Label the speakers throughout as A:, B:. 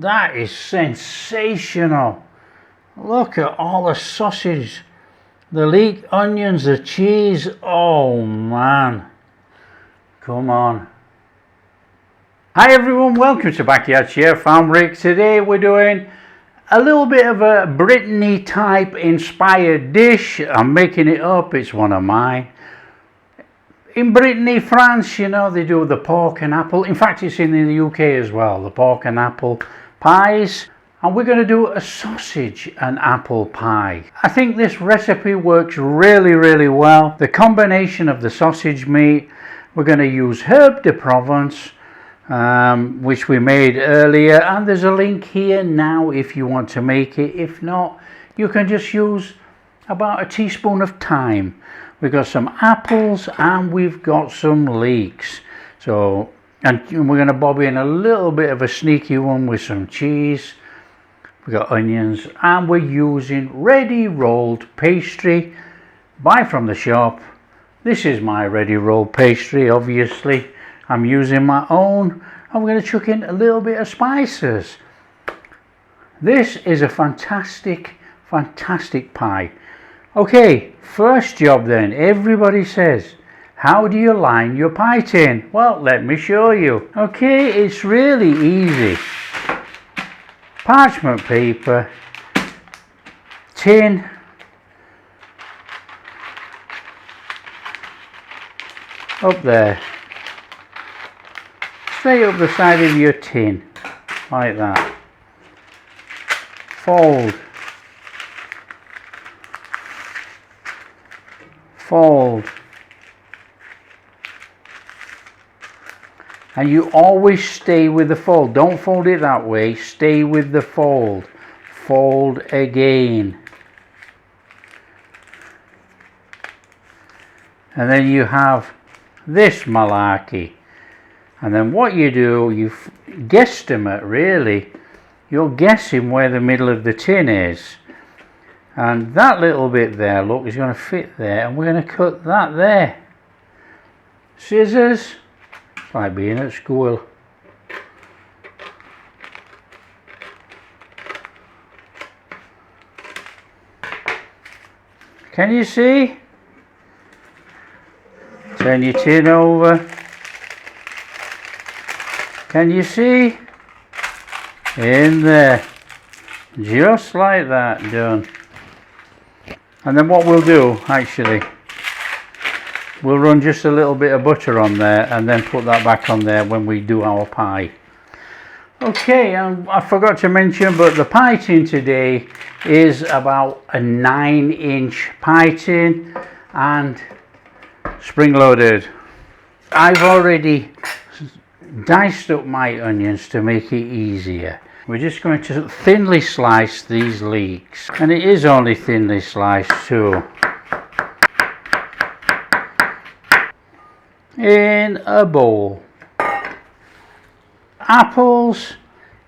A: That is sensational. Look at all the sausage, the leek, onions, the cheese. Oh man, come on. Hi everyone, welcome to Backyard Chef. I'm Rick. Today we're doing a little bit of a Brittany type inspired dish. I'm making it up, it's one of mine. In Brittany, France, you know, they do the pork and apple. In fact, it's in the UK as well, the pork and apple pies. And we're going to do a sausage and apple pie. I think this recipe works really well. The combination of the sausage meat, we're going to use herb de Provence, which we made earlier, and there's a link here now if you want to make it. If not, you can just use about a teaspoon of thyme. We've got some apples and we've got some leeks. So, and we're going to bob in a little bit of a sneaky one with some cheese. We've got onions, and we're using ready rolled pastry. Buy from the shop. This is my ready rolled pastry, obviously. I'm using my own, and we're going to chuck in a little bit of spices. This is a fantastic pie. Okay, first job then. Everybody says, how do you line your pie tin? Well, let me show you. Okay, it's really easy. Parchment paper, tin, up there, straight up the side of your tin, like that. Fold, fold, and you always stay with the fold. Don't fold it that way, stay with the fold. Fold again, and then you have this malarkey. And then what you do, you guesstimate, really. You're guessing where the middle of the tin is, and that little bit there, look, is going to fit there, and we're going to cut that there. Scissors, it's like being at school. Can you see? Turn your tin over. Can you see? In there. Just like that, done. And then what we'll do, actually, we'll run just a little bit of butter on there and then put that back on there when we do our pie. Okay, I forgot to mention, but the pie tin today is about a 9-inch pie tin and spring loaded. I've already diced up my onions to make it easier. We're just going to thinly slice these leeks, and it is only thinly sliced too. In a bowl. Apples,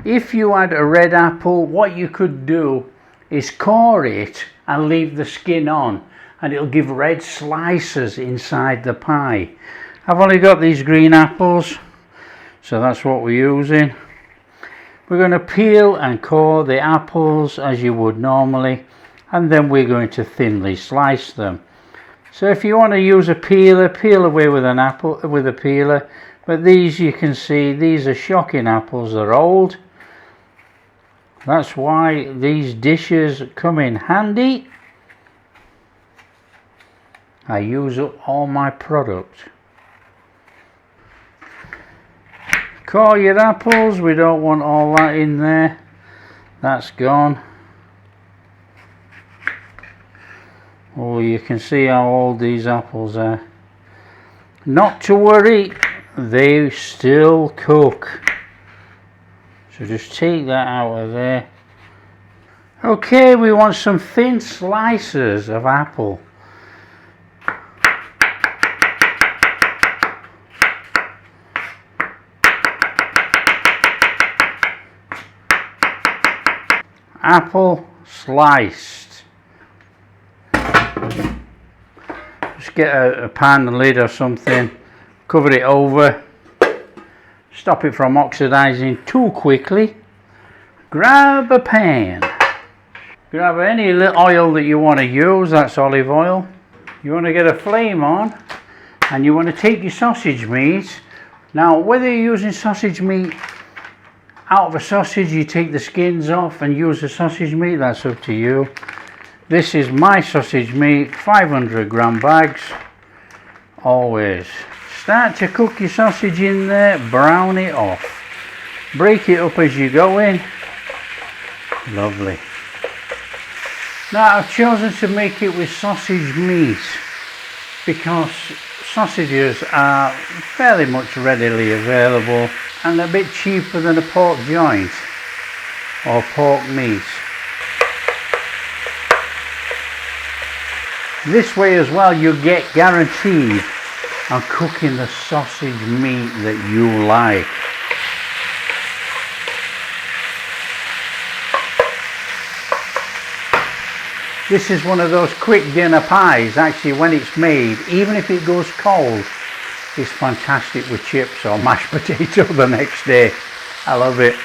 A: if you had a red apple, what you could do is core it and leave the skin on, and it'll give red slices inside the pie. I've only got these green apples, so that's what we're using. We're going to peel and core the apples as you would normally, and then we're going to thinly slice them. So if you want to use a peeler, peel away with an apple with a peeler. But these, you can see, these are shocking apples. They're old. That's why these dishes come in handy. I use up all my product. Core your apples. We don't want all that in there. That's gone. Oh, you can see how old these apples are. Not to worry, they still cook. So just take that out of there. Okay, we want some thin slices of apple. Apple sliced. Just get a pan, a lid or something, cover it over, stop it from oxidizing too quickly. grab a pan. Grab any little oil that you want to use, that's olive oil. You want to get a flame on and you want to take your sausage meat. Now whether you're using sausage meat out of a sausage, you take the skins off and use the sausage meat, that's up to you. This is my sausage meat, 500 gram bags, always. Start to cook your sausage in there, brown it off. Break it up as you go in. Lovely. Now I've chosen to make it with sausage meat because sausages are fairly much readily available and a bit cheaper than a pork joint or pork meat. This way as well you get guaranteed on cooking the sausage meat that you like. This is one of those quick dinner pies. Actually, when it's made, even if it goes cold, it's fantastic with chips or mashed potato the next day. I love it.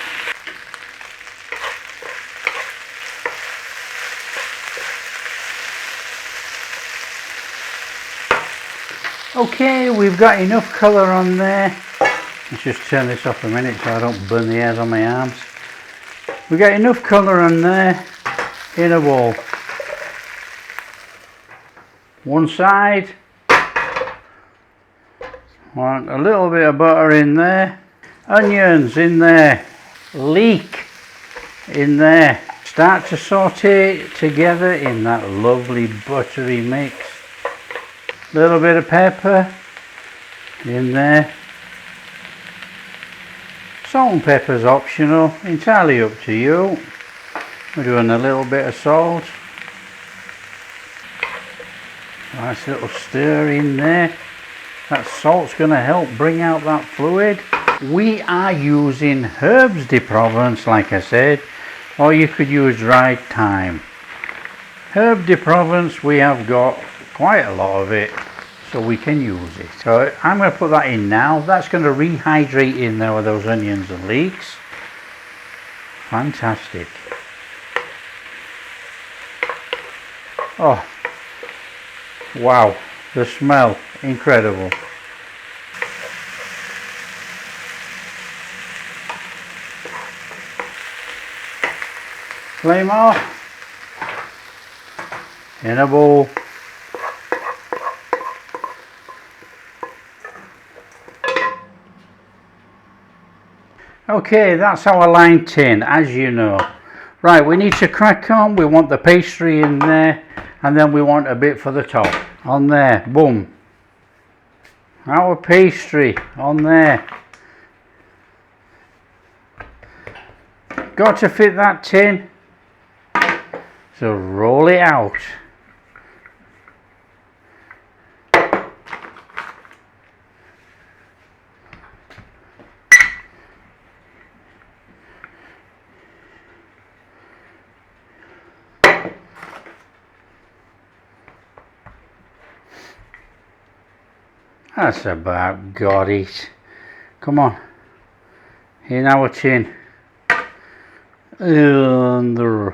A: Okay, we've got enough colour on there. Let's just turn this off a minute so I don't burn the hairs on my arms. We've got enough colour on there in a bowl. One side, want a little bit of butter in there, onions in there, leek in there. Start to saute it together in that lovely buttery mix. Little bit of pepper in there. Salt and pepper is optional, entirely up to you. We're doing a little bit of salt. Nice little stir in there. That salt's going to help bring out that fluid. We are using herbs de Provence, like I said, or you could use dried thyme. Herb de Provence, we have got quite a lot of it, so we can use it. So I'm going to put that in now. That's going to rehydrate in there with those onions and leeks. Fantastic. Oh. Wow, the smell, incredible. Flame off. In a bowl. Okay, that's our lined tin, as you know. Right, we need to crack on. We want the pastry in there. And then we want a bit for the top. On there, boom. Our pastry on there. Got to fit that tin. So roll it out. That's about got it. Come on. In our tin. And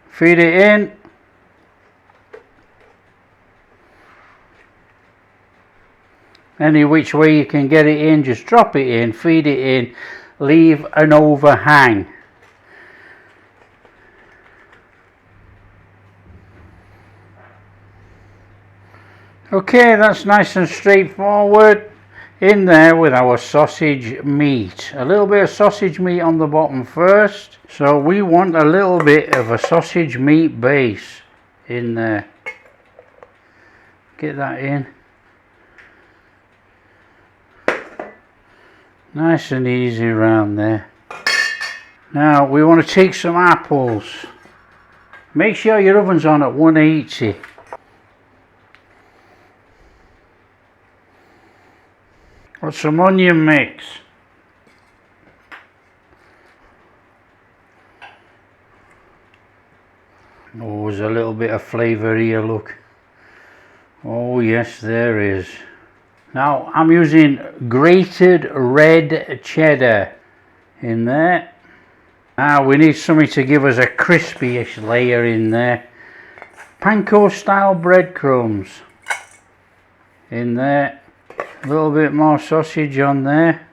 A: feed it in. Any which way you can get it in, just drop it in, feed it in, leave an overhang. Okay, that's nice and straightforward. In there with our sausage meat. A little bit of sausage meat on the bottom first. So we want a little bit of a sausage meat base in there. Get that in. Nice and easy around there. Now we want to take some apples. Make sure your oven's on at 180. Got some onion mix. Oh, there's a little bit of flavour here, look. Oh yes, there is. Now I'm using grated red cheddar. in there. Now we need something to give us a crispy-ish layer in there. Panko style breadcrumbs in there. A little bit more sausage on there.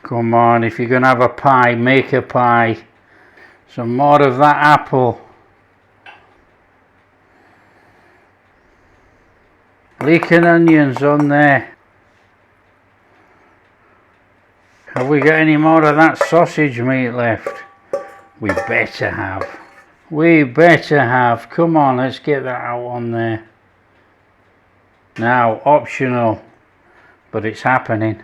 A: Come on, if you're going to have a pie, make a pie. Some more of that apple. Leek and onions on there. Have we got any more of that sausage meat left? We better have. We better have. Come on, let's get that out on there. Now, optional, but it's happening.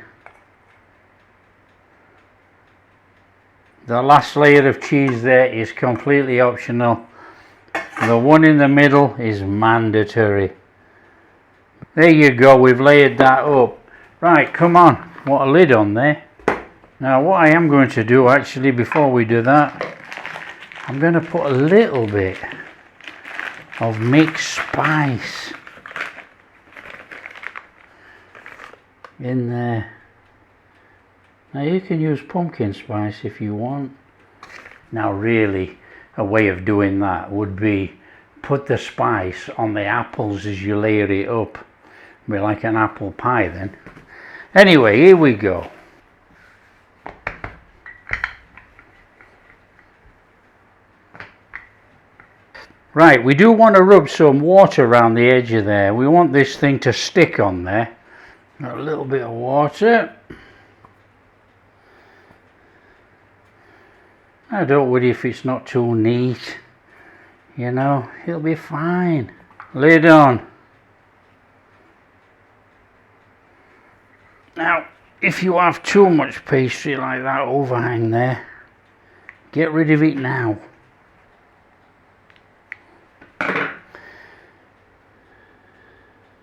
A: The last layer of cheese there is completely optional. The one in the middle is mandatory. There you go, we've layered that up. Right, come on, what a lid on there. Now what I am going to do actually before we do that, I'm going to put a little bit of mixed spice in there. Now you can use pumpkin spice if you want. Now really a way of doing that would be put the spice on the apples as you layer it up. Be like an apple pie then. Anyway, here we go. Right, we do want to rub some water around the edge of there. We want this thing to stick on there. A little bit of water. Now don't worry if it's not too neat. You know, it'll be fine. Lid on. Now, if you have too much pastry like that overhang there, get rid of it now.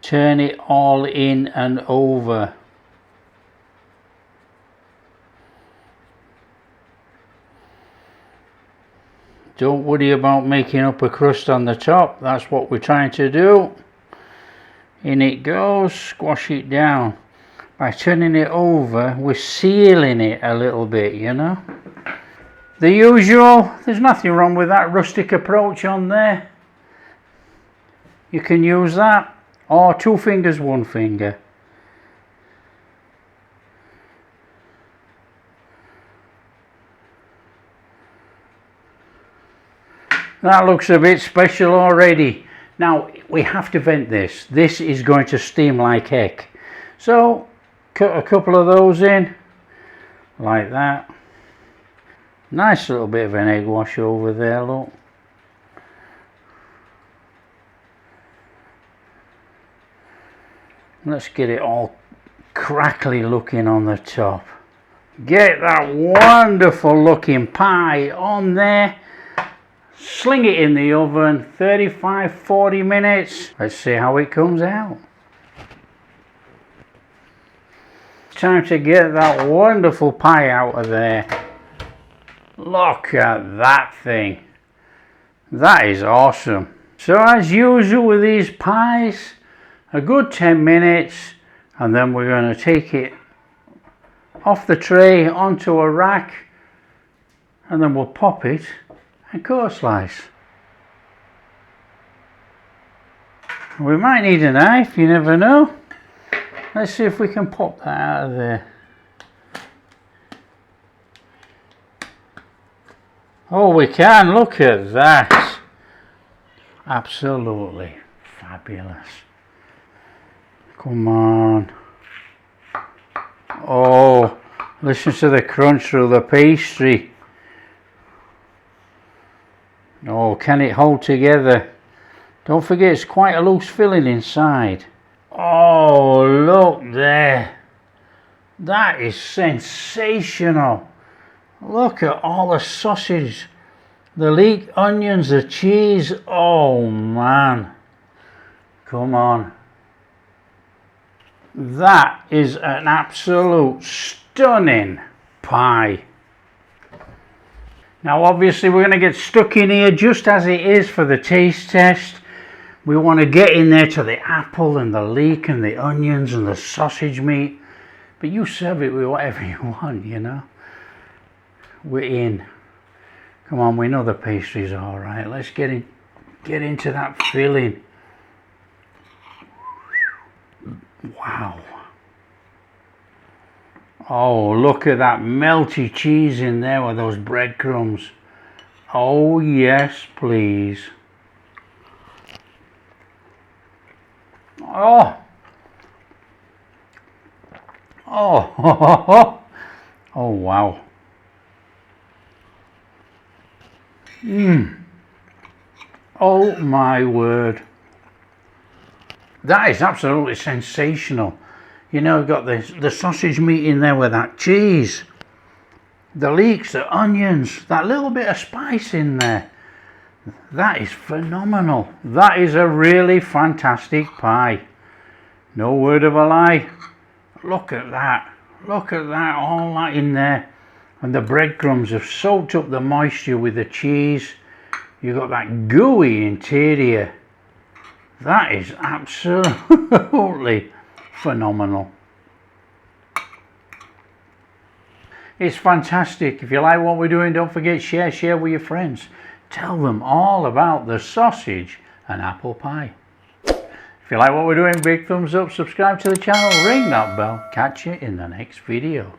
A: Turn it all in and over. Don't worry about making up a crust on the top. That's what we're trying to do. In it goes. Squash it down. By turning it over, we're sealing it a little bit, you know. The usual, there's nothing wrong with that rustic approach on there. You can use that, or 2 fingers, 1 finger. That looks a bit special already. Now, we have to vent this. This is going to steam like heck. So, cut a couple of those in, like that. Nice little bit of an egg wash over there, look. Let's get it all crackly looking on the top. Get that wonderful looking pie on there. Sling it in the oven, 35-40 minutes. Let's see how it comes out. Time to get that wonderful pie out of there. Look at that thing. That is awesome. So as usual with these pies, a good 10 minutes, and then we're going to take it off the tray onto a rack, and then we'll pop it and cut a slice. We might need a knife, you never know. Let's see if we can pop that out of there. Oh, we can. Look at that. Absolutely fabulous. Come on. Oh, listen to the crunch through the pastry. Oh, can it hold together? Don't forget it's quite a loose filling inside. Oh, look there. That is sensational. Look at all the sausage, the leek, onions, the cheese. Oh man. Come on. That is an absolute stunning pie. Now obviously we're going to get stuck in here just as it is for the taste test. We want to get in there to the apple and the leek and the onions and the sausage meat. But you serve it with whatever you want, you know. We're in. Come on, we know the pastry's alright. Let's get into that filling. Wow. Oh, look at that melty cheese in there with those breadcrumbs. Oh, yes, please. Oh. Oh. Oh, wow. Oh, my word. That is absolutely sensational. You know, we've got the sausage meat in there with that cheese, the leeks, the onions, that little bit of spice in there. That is phenomenal. That is a really fantastic pie. No word of a lie. Look at that. Look at that, all that in there. And the breadcrumbs have soaked up the moisture with the cheese. You've got that gooey interior. That is absolutely phenomenal. It's fantastic. If you like what we're doing, don't forget share with your friends. Tell them all about the sausage and apple pie. If you like what we're doing, big thumbs up, subscribe to the channel, ring that bell. Catch you in the next video.